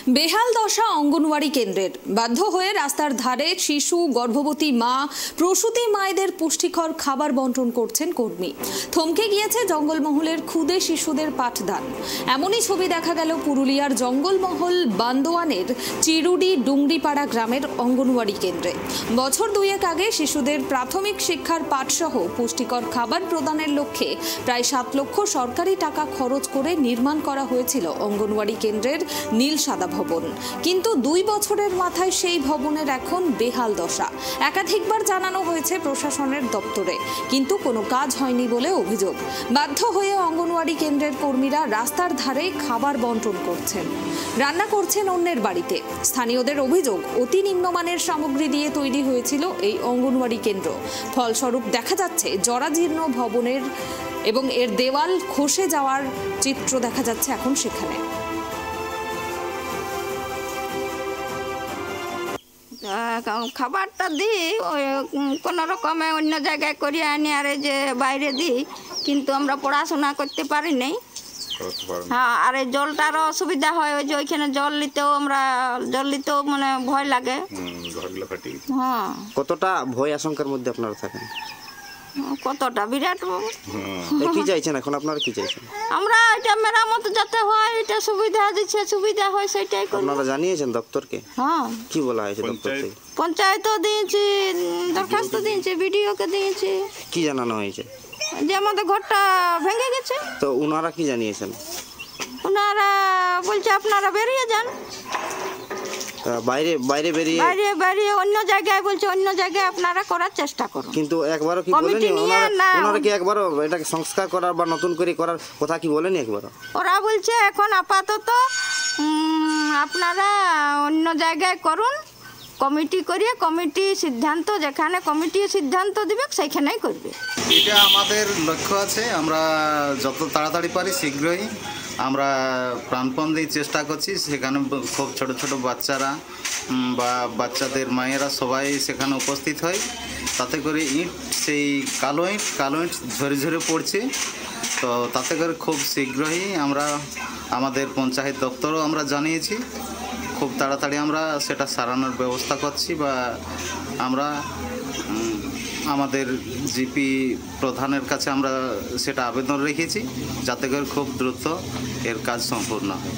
বেহাল দশা অঙ্গনওয়াড়ি কেন্দ্রের। বাধ্য হয়ে রাস্তার ধারে শিশু, গর্ভবতী মা, প্রসূতি মায়েদের পুষ্টিকর খাবার বন্টন করছেন কর্মী। থমকে গিয়েছে জঙ্গলমহলের ক্ষুদে শিশুদের পাঠদান। এমনই ছবি দেখা গেল পুরুলিয়ার জঙ্গলমহল বান্দোয়ানের চিরুডি ডুংরিপাড়া গ্রামের অঙ্গনওয়াড়ি কেন্দ্রে। বছর দুয়েক আগে শিশুদের প্রাথমিক শিক্ষার পাঠসহ পুষ্টিকর খাবার প্রদানের লক্ষ্যে প্রায় 7 লক্ষ সরকারি টাকা খরচ করে নির্মাণ করা হয়েছিল অঙ্গনওয়াড়ি কেন্দ্রের নীল সাদা ভবন। কিন্তু 2 বছরের মাথায় সেই ভবনের এখন বেহাল দশা। একাধিকবার জানানো হয়েছে প্রশাসনের দপ্তরে, কিন্তু কোনো কাজ হয়নি বলে অভিযোগ। বাধ্য হয়ে অঙ্গনওয়াড়ি কেন্দ্রের কর্মীরা রাস্তার ধারে খাবার বন্টন করছেন, রান্না করছেন অন্যের বাড়িতে। স্থানীয়দের অভিযোগ, অতি নিম্নমানের সামগ্রী দিয়ে তৈরি হয়েছিল এই অঙ্গনওয়াড়ি কেন্দ্র। ফলস্বরূপ দেখা যাচ্ছে জরাজীর্ণ ভবনের এবং এর দেওয়াল খসে যাওয়ার চিত্র দেখা যাচ্ছে এখন সেখানে। খাবারটা দিই কোনো রকমে অন্য জায়গায় করিয়ে আনি, আর যে বাইরে দিই, কিন্তু আমরা পড়াশোনা করতে পারি নাই। হ্যাঁ, আর এই জলটারও অসুবিধা হয়, ওই যে ওইখানে জল নিতেও মানে ভয় লাগে। হ্যাঁ, কতটা ভয় আশঙ্কার মধ্যে আপনারা থাকেন? কতটা বিরাট। কি চাইছেন এখন আপনারা? কি চাইছেন? আমরা এটা মেরামত যাতে হয়, এটা সুবিধা দিচ্ছে, সুবিধা হয় সেটাই করি। আপনারা জানিয়েছেন দপ্তরকে? হ্যাঁ। কি বলা হয়েছে দপ্তর থেকে? পঞ্চায়েতও দিয়েছি, দরখাস্ত দিয়েছি, বিডিওকে দিয়েছি। কি জানানো হয়েছে? যে আমাদের ঘরটা ভেঙে গেছে। তো ওনারা কি জানিয়েছেন? ওনারা বলছে আপনারা বেরিয়ে যান। বাইরে বেরিয়ে অন্য জায়গায়, বলছে অন্য জায়গায় আপনারা করার চেষ্টা করুন। কিন্তু একবারও কি বলেনি ওনারা কি একবারও এটাকে সংস্কার করার বা নতুন করে করার কথা কি বলেনি একবারও? ওরা বলছে এখন আপাতত আপনারা অন্য জায়গায় করুন, কমিটি করিয়ে, কমিটি সিদ্ধান্ত, যেখানে কমিটি সিদ্ধান্ত দিবে সেইখানেই করবে। এটা আমাদের লক্ষ্য আছে, আমরা যত তাড়াতাড়ি পারি শীঘ্রই আমরা প্রাণপণ দিয়ে চেষ্টা করছি। সেখানে খুব ছোট ছোট বাচ্চারা বা বাচ্চাদের মায়েরা সবাই সেখানে উপস্থিত হয়। তাতে করে সেই কালো ইঁট ঝরে ঝরে পড়ছে। তো তাতে করে খুব শীঘ্রই আমরা আমাদের পঞ্চায়েত দপ্তরও আমরা জানিয়েছি, খুব তাড়াতাড়ি আমরা সেটা সারানোর ব্যবস্থা করছি। বা আমরা আমাদের জিপি প্রধানের কাছে আমরা সেটা আবেদন রেখেছি, যাতে করে খুব দ্রুত এর কাজ সম্পূর্ণ হয়।